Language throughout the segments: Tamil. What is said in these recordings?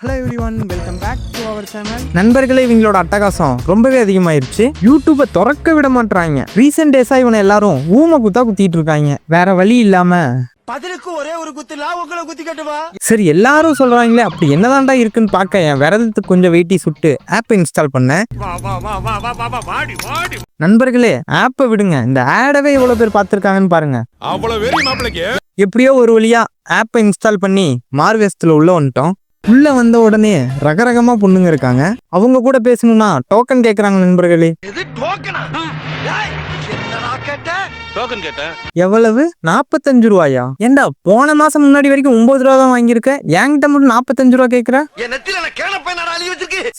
Hello everyone, welcome back to our channel. நண்பர்களே, இவங்களோட அட்டகாசம் ரொம்பவே அதிகமாயிருச்சு. யூடியூபை திறக்க விட மாட்டாங்க. ரீசெண்ட் டேஸா இவனை எல்லாரும் ஊமை குத்தா குத்திட்டு இருக்காங்க. வேற வழி இல்லாம பதிலுக்கு ஒரே ஒரு குத்துலா உங்களை குத்தி கட்டுவா. சரி, எல்லாரும் சொல்றாங்களே, அப்படி என்னதான்டா இருக்குன்னு பார்க்க என் விரதத்துக்கு கொஞ்சம் வெயிட்டி சுட்டு ஆப்பை இன்ஸ்டால் பண்ணேன். நண்பர்களே, ஆப்பை விடுங்க, இந்த ஆடவே எவ்வளவு பேர் பார்த்திருக்காங்கன்னு பாருங்க. எப்படியோ ஒரு வழியா ஆப்பை இன்ஸ்டால் பண்ணி மார்வெஸ்ட்ல உள்ள வந்துட்டோம். உள்ள வந்த உடனே ரகரகமா பொண்ணுங்க இருக்காங்க. அவங்க கூட பேசணும்னா டோக்கன் கேக்குறாங்க. நண்பர்களே, எவ்வளவு? 45 ரூபாயா? ஏண்டா, போன மாசம் முன்னாடி வரைக்கும் 9 ரூபா தான் வாங்கியிருக்க, என்கிட்ட மட்டும் 45 ரூபா கேக்குற?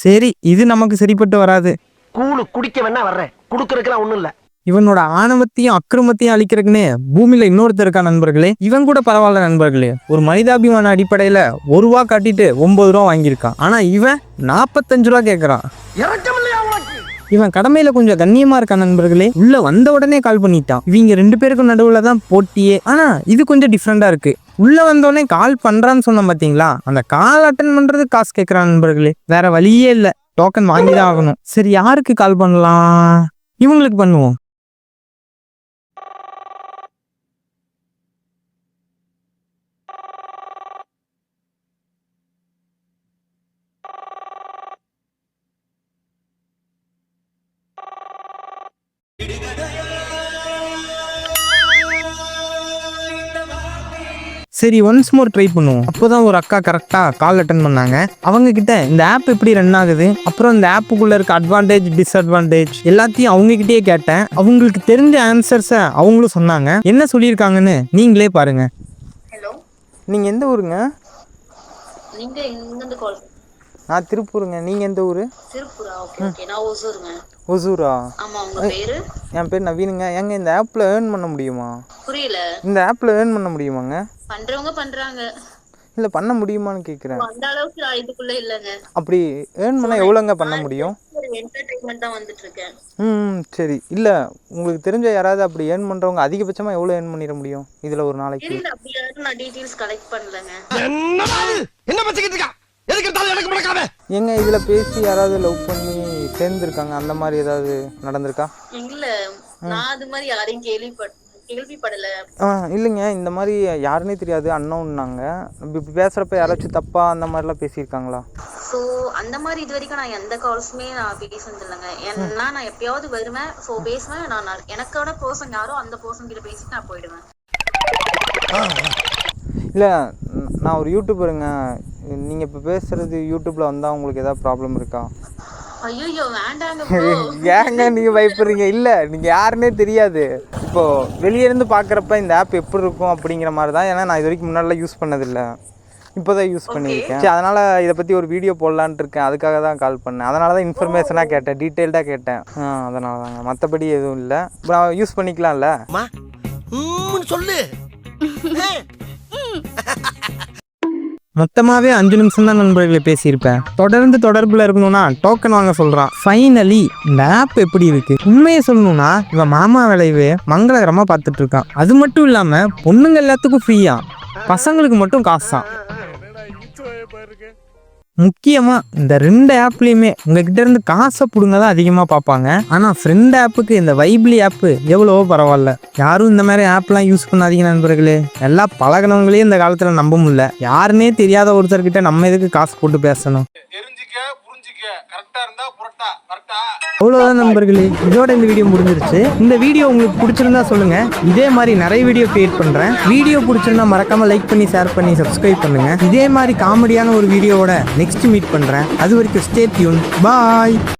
சரி, இது நமக்கு சரிப்பட்டு வராது. கூழு குடிக்க வேணா வர்றேன், குடுக்கறதுக்குலாம் ஒண்ணும் இல்ல. இவனோட ஆணவத்தையும் அக்கிரமத்தையும் அழிக்கிறதுக்குன்னு பூமியில இன்னொருத்தர் இருக்கா. நண்பர்களே, இவன் கூட பரவாயில்ல நண்பர்களே. ஒரு மனிதாபிமான அடிப்படையில 1 ரூபா காட்டிட்டு 9 ரூபா வாங்கியிருக்கான். ஆனா இவன் 45 ரூபா கேட்கறான். இவன் கடமையில கொஞ்சம் கண்ணியமா இருக்கான். நண்பர்களே, உள்ள வந்த உடனே கால் பண்ணிட்டான். இவங்க 2 பேருக்கும் நடுவுல தான் போட்டியே. ஆனா இது கொஞ்சம் டிஃப்ரெண்டா இருக்கு. உள்ள வந்தோடனே கால் பண்றான்னு சொன்ன பாத்தீங்களா, அந்த கால் அட்டன் பண்றது காசு கேட்கறான். நண்பர்களே, வேற வழியே இல்ல, டோக்கன் வாங்கிதான் ஆகணும். சரி, யாருக்கு கால் பண்ணலாம்? இவங்களுக்கு பண்ணுவோம். சரி, ஒன்ஸ் மோர் ட்ரை பண்ணுவோம். அப்போதான் ஒரு அக்கா கரெக்டா கால் அட்டன் பண்ணாங்க. அவங்க கிட்ட இந்த ஆப் எப்படி ரன் ஆகுது, அப்புறம் இந்த ஆப்புக்குள்ள இருக்க அட்வான்டேஜ் டிஸ்அட்வான்டேஜ் எல்லாத்தையும் அவங்க கிட்டே கேட்டேன். அவங்களுக்கு தெரிஞ்ச ஆன்சர்ஸை அவங்களும் சொன்னாங்க. என்ன சொல்லியிருக்காங்கன்னு நீங்களே பாருங்க. ஹலோ, நீங்க எந்த ஊருங்க? நீங்க எங்கிருந்து கால்? நான் திருப்பூருங்க. நீங்க எந்த ஊரு? திருப்பூரா? ஓகே ஓகே, நான் ஒசூருங்க. ஒசூரா? ஆமா, உங்க பேரு? என் பேர் நவீனுங்க. ஏங்க, இந்த ஆப்ல ஏர்ன் பண்ண முடியுமா? புரியல. இந்த ஆப்ல ஏர்ன் பண்ண முடியுமாங்க? பண்றவங்க பண்றாங்க. இல்ல, பண்ண முடியுமான்னு கேக்குறேன். அந்த அளவுக்கு நான் இதுக்குள்ள இல்லங்க. அப்படி ஏர்ன் பண்ண எவ்வளோங்க பண்ண முடியும்? ஒரு என்டர்டெயின்மென்ட் தான் வந்துட்டு இருக்கேன். சரி. இல்ல, உங்களுக்கு தெரிஞ்ச யாராவது அப்படி ஏர்ன் பண்றவங்க அதிகபட்சமா எவ்வளவு ஏர்ன் பண்ணிட முடியும் இதுல ஒரு நாளைக்கு? இல்ல, அப்படி யாரும் நான் டீடைல்ஸ் கலெக்ட் பண்ணலங்க. என்ன பச்சிக்கிட்டு இருக்கா? எதுக்கு எடுத்தாலும் எனக்கு முடக்காம? எங்க இதுல பேசி யாராவது லவ் பண்ணி சேர்ந்துருக்காங்க, அந்த மாதிரி ஏதாவது நடந்திருக்கா? இல்ல, நான் அது மாதிரி யாரையும் கேள்விப்படல. இல்லைங்க, இந்த மாதிரி யாருன்னே தெரியாது, அன்னோன்னாங்க. இப்படி பேசுறப்ப யாராச்சும் தப்பா அந்த மாதிரிலாம் பேசியிருக்காங்களா? ஸோ அந்த மாதிரி இது வரைக்கும் நான் எந்த கால்ஸுமே நான் பேசுனது இல்லைங்க. ஏன்னா நான் எப்பயாவது வருவேன், ஸோ பேசுவேன். நான் எனக்கான பர்சன் யாரோ அந்த பர்சன் கிட்ட பேசிட்டு நான் போயிடுவேன். இல்லை, நான் ஒரு யூடியூபருங்க. நீங்கள் இப்போ பேசுகிறது யூடியூப்பில் வந்தால் உங்களுக்கு ஏதாவது ப்ராப்ளம் இருக்கா? ஐயோ, வேண்டாங்க. ஏங்க நீங்கள் பயப்படுறீங்க? இல்லை, நீங்கள் யாருன்னே தெரியாது. இப்போது வெளியே இருந்து பார்க்குறப்ப இந்த ஆப் எப்படி இருக்கும் அப்படிங்கிற மாதிரி தான். ஏன்னா நான் இது வரைக்கும் முன்னாடிலாம் யூஸ் பண்ணதில்லை, இப்போ தான் யூஸ் பண்ணியிருக்கேன். சரி, அதனால் இதை பற்றி ஒரு வீடியோ போடலான்ட்டு இருக்கேன். அதுக்காக தான் கால் பண்ணேன். அதனால தான் இன்ஃபர்மேஷனாக கேட்டேன், டீட்டெயில்டாக கேட்டேன். அதனால தாங்க, மற்றபடி எதுவும் இல்லை. இப்போ நான் யூஸ் பண்ணிக்கலாம்ல? சொல்லு. மொத்தமாகவே 5 நிமிஷம் தான் நண்பர்களை பேசியிருப்பேன். தொடர்ந்து தொடர்பில் இருக்கணும்னா டோக்கன் வாங்க சொல்கிறான். ஃபைனலி இந்த ஆப் எப்படி இருக்கு? உண்மையை சொல்லணும்னா இவன் மாமா விளைவு மங்களகரமாக பார்த்துட்டு இருக்கான். அது மட்டும் இல்லாமல் பொண்ணுங்க எல்லாத்துக்கும் ஃப்ரீயா, பசங்களுக்கு மட்டும் காசான். முக்கியமாக இந்த 2 ஆப்லேயுமே உங்ககிட்ட இருந்து காசை பிடுங்க தான் அதிகமாக பார்ப்பாங்க. ஆனால் ஃப்ரெண்ட் ஆப்புக்கு இந்த வைப்லி ஆப்பு எவ்வளவோ பரவாயில்ல. யாரும் இந்த மாதிரி ஆப்லாம் யூஸ் பண்ணாதீங்க நண்பர்களே. எல்லாம் பழகினவங்களே இந்த காலத்தில் நம்ப முடியல. யாருன்னே தெரியாத ஒருத்தர்கிட்ட நம்ம எதுக்கு காசு போட்டு பேசணும்? அவ்வளோதான் நண்பர்களே, இதோட இந்த வீடியோ முடிஞ்சிருச்சு. இந்த வீடியோ உங்களுக்கு பிடிச்சிருந்தா சொல்லுங்க. இதே மாதிரி நிறைய வீடியோ கிரியேட் பண்றேன். வீடியோ பிடிச்சிருந்தா மறக்காம லைக் பண்ணி, ஷேர் பண்ணி, சப்ஸ்கிரைப் பண்ணுங்க. இதே மாதிரி காமெடியான ஒரு வீடியோவோட நெக்ஸ்ட் மீட் பண்றேன். அது வரைக்கும் ஸ்டே டியூன். பாய்.